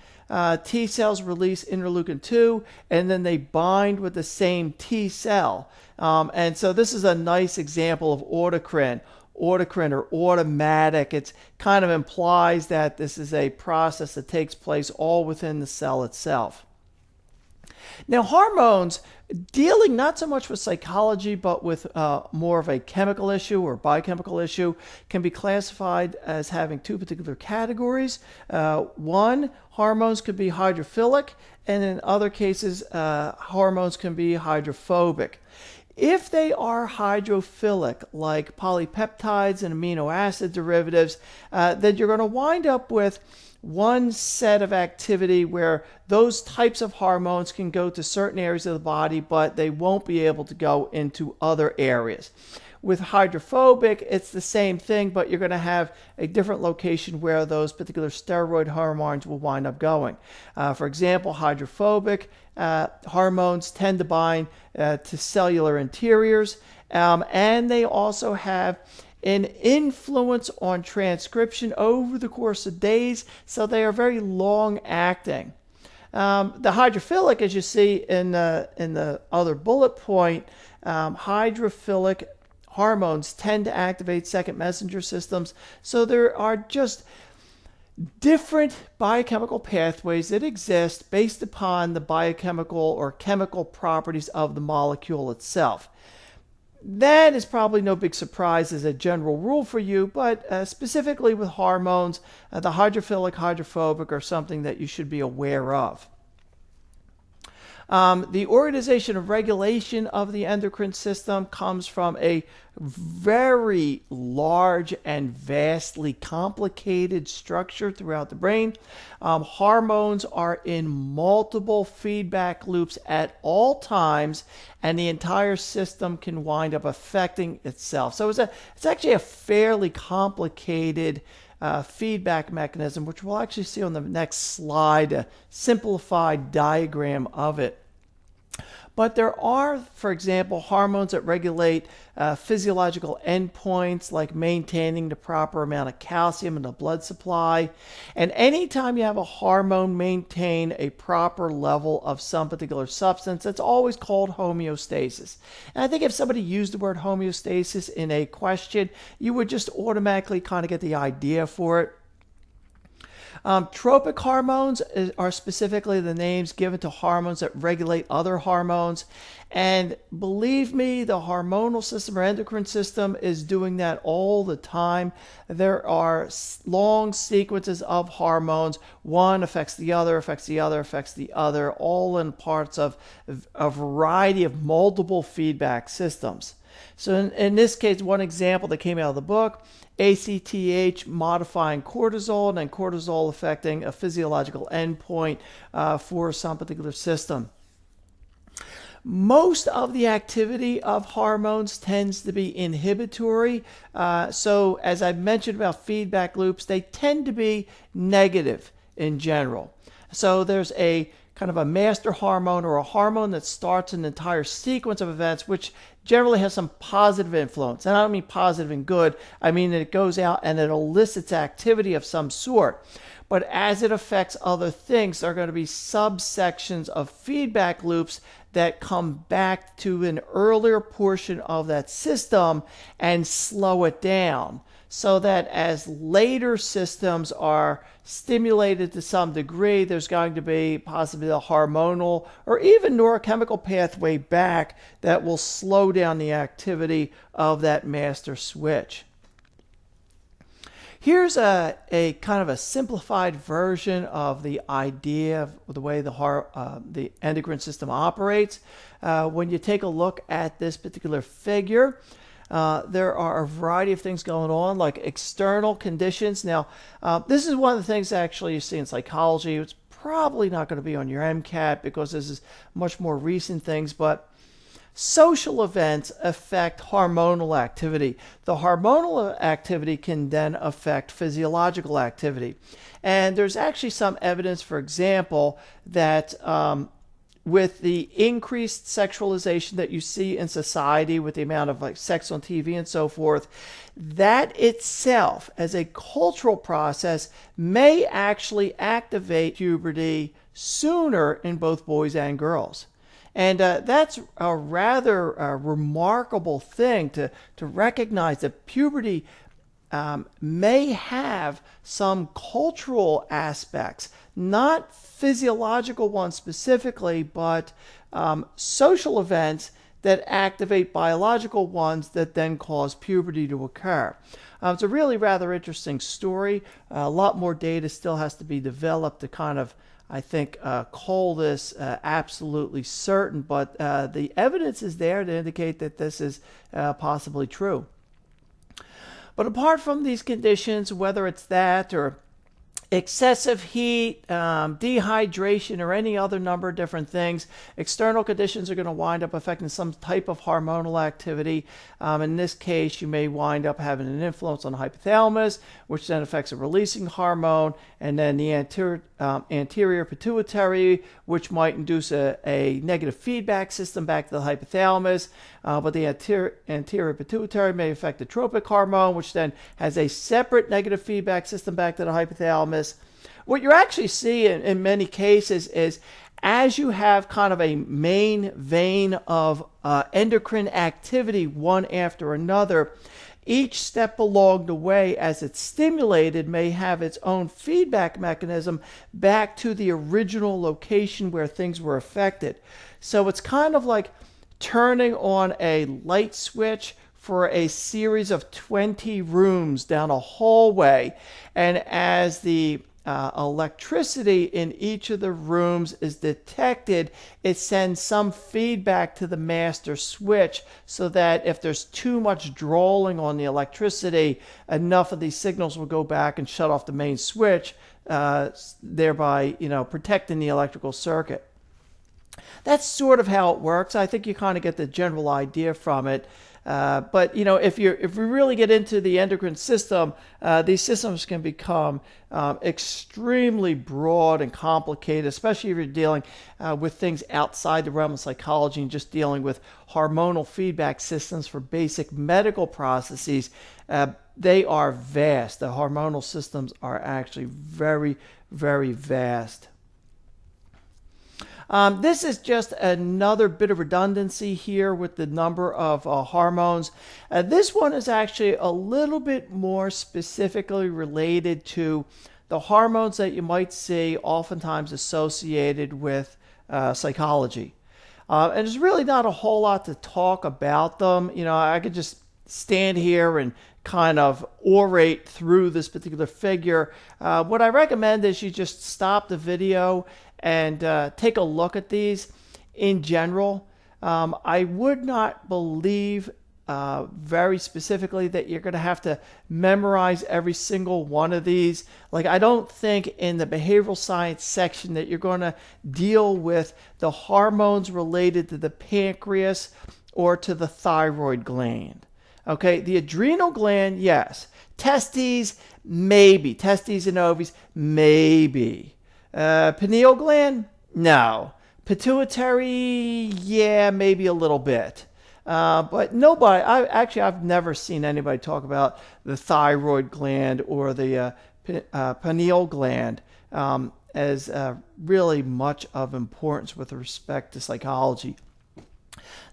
T cells release interleukin-2 and then they bind with the same T cell. And so this is a nice example of autocrine. Autocrine or automatic. It kind of implies that this is a process that takes place all within the cell itself. Now, hormones, dealing not so much with psychology, but with more of a chemical issue or biochemical issue, can be classified as having two particular categories. One, hormones could be hydrophilic, and in other cases, hormones can be hydrophobic. If they are hydrophilic, like polypeptides and amino acid derivatives, then you're going to wind up with one set of activity where those types of hormones can go to certain areas of the body, but they won't be able to go into other areas. With hydrophobic, it's the same thing, but you're going to have a different location where those particular steroid hormones will wind up going. For example, hydrophobic hormones tend to bind to cellular interiors, and they also have an influence on transcription over the course of days, so they are very long acting. The hydrophilic, as you see in the other bullet point, hydrophilic hormones tend to activate second messenger systems, so there are just different biochemical pathways that exist based upon the biochemical or chemical properties of the molecule itself. That is probably no big surprise as a general rule for you, but specifically with hormones, the hydrophilic, hydrophobic are something that you should be aware of. The organization of regulation of the endocrine system comes from a very large and vastly complicated structure throughout the brain. Hormones are in multiple feedback loops at all times, and the entire system can wind up affecting itself. So it's actually a fairly complicated feedback mechanism, which we'll actually see on the next slide, a simplified diagram of it. But there are, for example, hormones that regulate physiological endpoints like maintaining the proper amount of calcium in the blood supply. And anytime you have a hormone maintain a proper level of some particular substance, it's always called homeostasis. And I think if somebody used the word homeostasis in a question, you would just automatically kind of get the idea for it. Tropic hormones are specifically the names given to hormones that regulate other hormones. And believe me, the hormonal system or endocrine system is doing that all the time. There are long sequences of hormones. One affects the other, affects the other, affects the other, all in parts of a variety of multiple feedback systems. So in this case, one example that came out of the book, ACTH modifying cortisol, and cortisol affecting a physiological endpoint for some particular system. Most of the activity of hormones tends to be inhibitory. So as I mentioned about feedback loops, they tend to be negative in general. So there's a kind of a master hormone or a hormone that starts an entire sequence of events, which generally has some positive influence. And I don't mean positive and good. I mean that it goes out and it elicits activity of some sort. But as it affects other things, there are going to be subsections of feedback loops that come back to an earlier portion of that system and slow it down, so that as later systems are stimulated to some degree, there's going to be possibly a hormonal or even neurochemical pathway back that will slow down the activity of that master switch. Here's a kind of a simplified version of the idea of the way the endocrine system operates. When you take a look at this particular figure, there are a variety of things going on, like external conditions. Now, this is one of the things actually you see in psychology. It's probably not going to be on your MCAT because this is much more recent things, but social events affect hormonal activity. The hormonal activity can then affect physiological activity. And there's actually some evidence, for example, that with the increased sexualization that you see in society, with the amount of like sex on TV and so forth, that itself as a cultural process may actually activate puberty sooner in both boys and girls. And that's a rather remarkable thing to recognize, that puberty may have some cultural aspects, not physiological ones specifically, but social events that activate biological ones that then cause puberty to occur. It's a really rather interesting story. A lot more data still has to be developed to kind of, I think, call this absolutely certain, but the evidence is there to indicate that this is possibly true. But apart from these conditions, whether it's that or excessive heat, dehydration, or any other number of different things, external conditions are going to wind up affecting some type of hormonal activity. In this case, you may wind up having an influence on the hypothalamus, which then affects a releasing hormone, and then the anterior pituitary, which might induce a negative feedback system back to the hypothalamus. But the anterior pituitary may affect the tropic hormone, which then has a separate negative feedback system back to the hypothalamus. What you actually see in many cases is as you have kind of a main vein of endocrine activity one after another, each step along the way as it's stimulated may have its own feedback mechanism back to the original location where things were affected. So it's kind of like turning on a light switch for a series of 20 rooms down a hallway, and as the electricity in each of the rooms is detected, it sends some feedback to the master switch so that if there's too much drawing on the electricity, enough of these signals will go back and shut off the main switch, thereby protecting the electrical circuit. That's sort of how it works. I think you kind of get the general idea from it. But if we really get into the endocrine system, these systems can become extremely broad and complicated, especially if you're dealing with things outside the realm of psychology and just dealing with hormonal feedback systems for basic medical processes. They are vast. The hormonal systems are actually very, very vast. This is just another bit of redundancy here with the number of hormones. This one is actually a little bit more specifically related to the hormones that you might see oftentimes associated with psychology. And there's really not a whole lot to talk about them. I could just stand here and kind of orate through this particular figure. What I recommend is you just stop the video and take a look at these in general. I would not believe very specifically that you're going to have to memorize every single one of these. Like, I don't think in the behavioral science section that you're going to deal with the hormones related to the pancreas or to the thyroid gland. Okay, the adrenal gland, yes. Testes, maybe. Testes and ovaries, maybe. Pineal gland, no. Pituitary, yeah, maybe a little bit. But nobody, I've never seen anybody talk about the thyroid gland or the pineal gland as really much of importance with respect to psychology.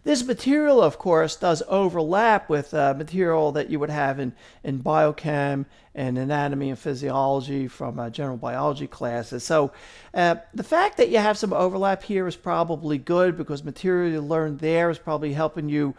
This material, of course, does overlap with material that you would have in biochem and anatomy and physiology from general biology classes. So the fact that you have some overlap here is probably good, because material you learned there is probably helping you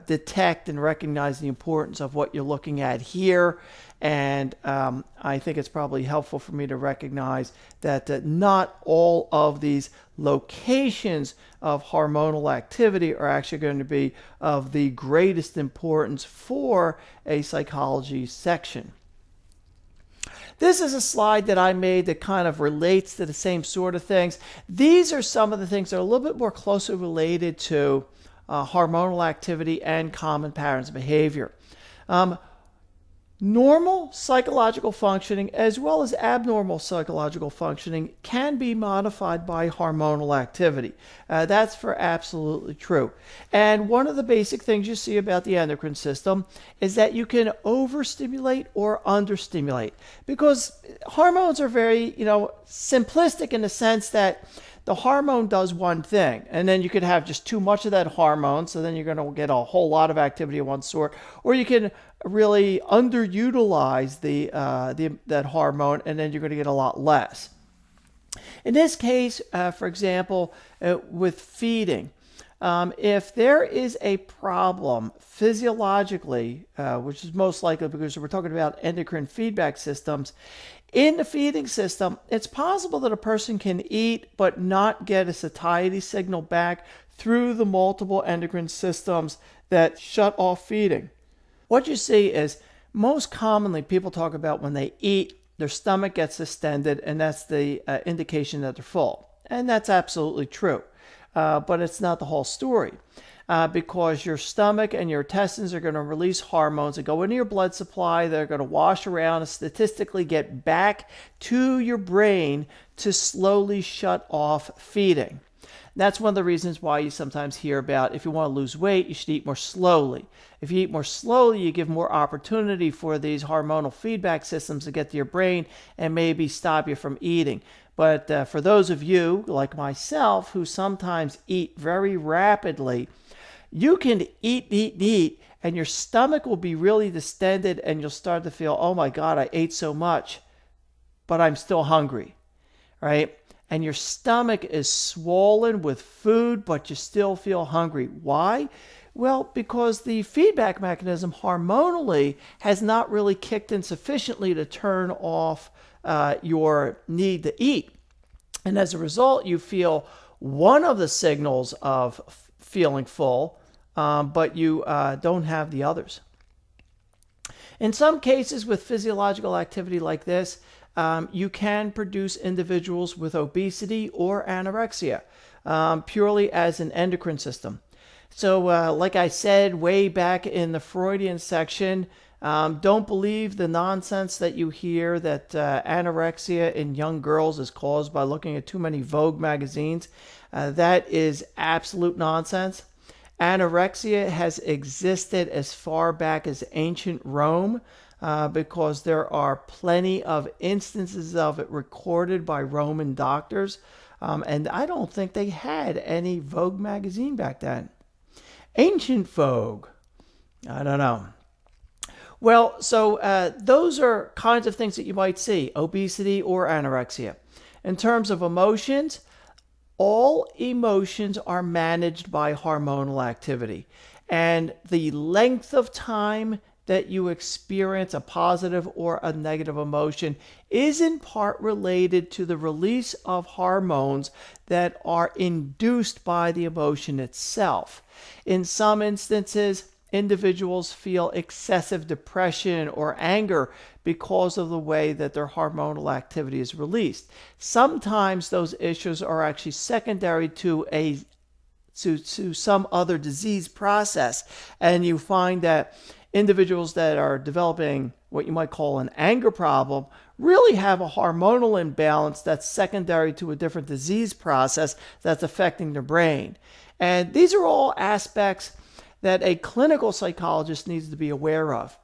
detect and recognize the importance of what you're looking at here. And I think it's probably helpful for me to recognize that not all of these locations of hormonal activity are actually going to be of the greatest importance for a psychology section. This is a slide that I made that kind of relates to the same sort of things. These are some of the things that are a little bit more closely related to hormonal activity and common patterns of behavior. Normal psychological functioning as well as abnormal psychological functioning can be modified by hormonal activity. That's for absolutely true. And one of the basic things you see about the endocrine system is that you can overstimulate or understimulate, because hormones are very, simplistic in the sense that the hormone does one thing, and then you could have just too much of that hormone, so then you're going to get a whole lot of activity of one sort, or you can really underutilize that hormone, and then you're going to get a lot less. In this case, for example, with feeding, if there is a problem physiologically, which is most likely because we're talking about endocrine feedback systems, in the feeding system, it's possible that a person can eat but not get a satiety signal back through the multiple endocrine systems that shut off feeding. What you see is most commonly people talk about when they eat, their stomach gets distended, and that's the indication that they're full. And that's absolutely true. But it's not the whole story. Because your stomach and your intestines are going to release hormones that go into your blood supply. They're going to wash around and statistically get back to your brain to slowly shut off feeding. That's one of the reasons why you sometimes hear about if you want to lose weight, you should eat more slowly. If you eat more slowly, you give more opportunity for these hormonal feedback systems to get to your brain and maybe stop you from eating. But for those of you, like myself, who sometimes eat very rapidly, you can eat, and your stomach will be really distended, and you'll start to feel, oh my God, I ate so much, but I'm still hungry, right? And your stomach is swollen with food, but you still feel hungry. Why? Well, because the feedback mechanism hormonally has not really kicked in sufficiently to turn off your need to eat. And as a result, you feel one of the signals of feeling full, but you don't have the others. In some cases with physiological activity like this, you can produce individuals with obesity or anorexia purely as an endocrine system. So like I said way back in the Freudian section, don't believe the nonsense that you hear that anorexia in young girls is caused by looking at too many Vogue magazines. That is absolute nonsense. Anorexia has existed as far back as ancient Rome because there are plenty of instances of it recorded by Roman doctors. And I don't think they had any Vogue magazine back then. Ancient Vogue. I don't know. Well, so those are kinds of things that you might see, obesity or anorexia. In terms of emotions, all emotions are managed by hormonal activity. And the length of time that you experience a positive or a negative emotion is in part related to the release of hormones that are induced by the emotion itself. In some instances, individuals feel excessive depression or anger because of the way that their hormonal activity is released. Sometimes those issues are actually secondary to some other disease process, and you find that individuals that are developing what you might call an anger problem really have a hormonal imbalance that's secondary to a different disease process that's affecting their brain. And these are all aspects that a clinical psychologist needs to be aware of.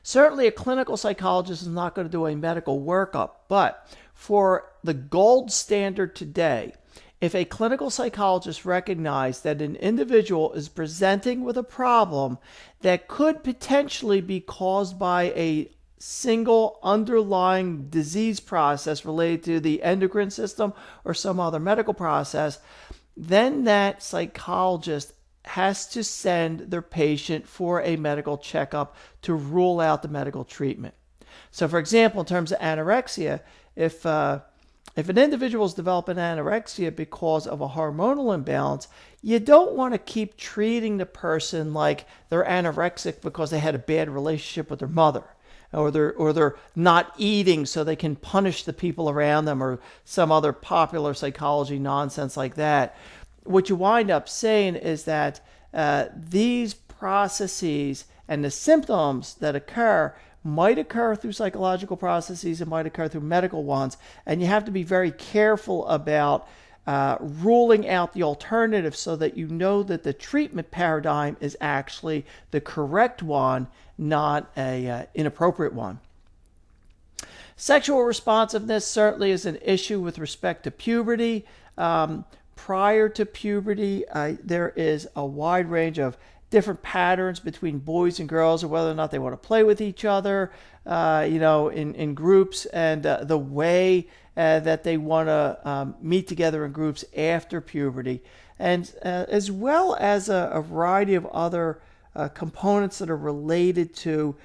Certainly, a clinical psychologist is not going to do a medical workup, but for the gold standard today, if a clinical psychologist recognizes that an individual is presenting with a problem that could potentially be caused by a single underlying disease process related to the endocrine system or some other medical process, then that psychologist has to send their patient for a medical checkup to rule out the medical treatment. So, for example, in terms of anorexia, if an individual is developing anorexia because of a hormonal imbalance, you don't want to keep treating the person like they're anorexic because they had a bad relationship with their mother, or they're not eating so they can punish the people around them, or some other popular psychology nonsense like that. What you wind up saying is that these processes and the symptoms that occur might occur through psychological processes and might occur through medical ones, and you have to be very careful about ruling out the alternative so that you know that the treatment paradigm is actually the correct one, not an inappropriate one. Sexual responsiveness certainly is an issue with respect to puberty. prior to puberty, there is a wide range of different patterns between boys and girls, or whether or not they want to play with each other, in groups, and the way that they want to meet together in groups after puberty, and as well as a variety of other components that are related to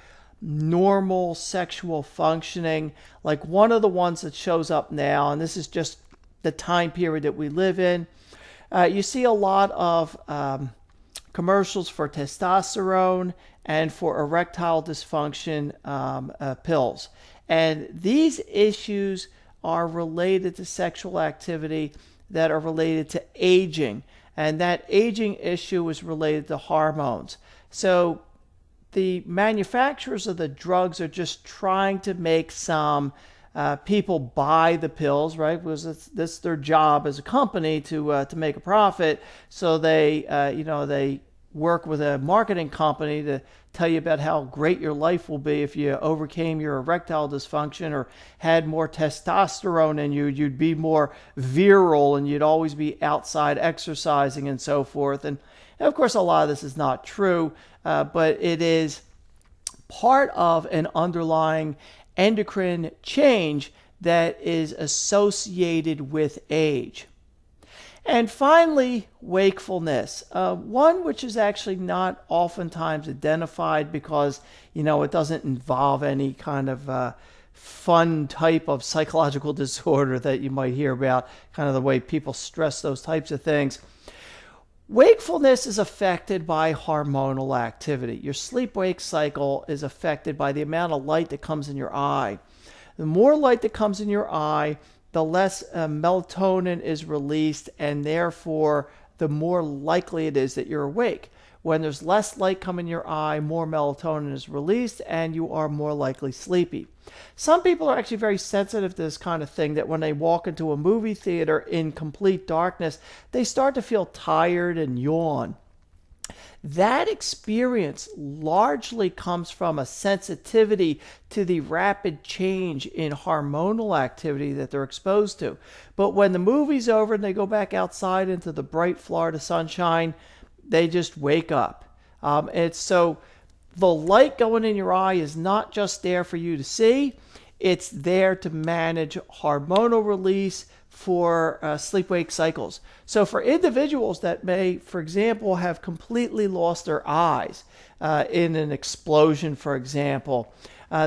normal sexual functioning. Like one of the ones that shows up now, and this is just the time period that we live in, you see a lot of commercials for testosterone and for erectile dysfunction pills. And these issues are related to sexual activity that are related to aging. And that aging issue is related to hormones. So the manufacturers of the drugs are just trying to make some people buy the pills, right? Because that's their job as a company to make a profit. So they work with a marketing company to tell you about how great your life will be if you overcame your erectile dysfunction or had more testosterone in you. You'd be more virile and you'd always be outside exercising and so forth. And of course, a lot of this is not true, but it is part of an underlying endocrine change that is associated with age. And finally, wakefulness, one which is actually not oftentimes identified because, it doesn't involve any kind of fun type of psychological disorder that you might hear about, kind of the way people stress those types of things. Wakefulness is affected by hormonal activity. Your sleep-wake cycle is affected by the amount of light that comes in your eye. The more light that comes in your eye, the less melatonin is released, and therefore the more likely it is that you're awake. When there's less light coming in your eye, more melatonin is released, and you are more likely sleepy. Some people are actually very sensitive to this kind of thing, that when they walk into a movie theater in complete darkness, they start to feel tired and yawn. That experience largely comes from a sensitivity to the rapid change in hormonal activity that they're exposed to. But when the movie's over and they go back outside into the bright Florida sunshine, they just wake up. It's so the light going in your eye is not just there for you to see. It's there to manage hormonal release for sleep-wake cycles. So for individuals that may, for example, have completely lost their eyes in an explosion, for example,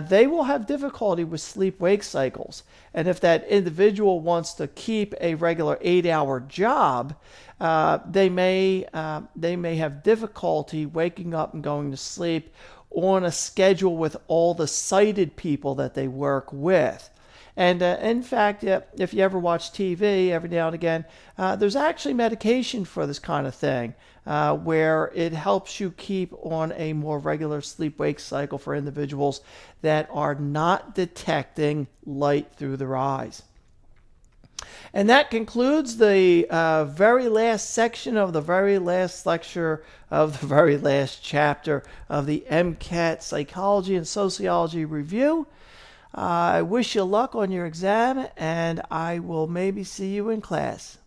they will have difficulty with sleep-wake cycles. And if that individual wants to keep a regular 8-hour job, they may have difficulty waking up and going to sleep on a schedule with all the sighted people that they work with. And in fact, if you ever watch TV every now and again, there's actually medication for this kind of thing, where it helps you keep on a more regular sleep-wake cycle for individuals that are not detecting light through their eyes. And that concludes the very last section of the very last lecture of the very last chapter of the MCAT Psychology and Sociology Review. I wish you luck on your exam, and I will maybe see you in class.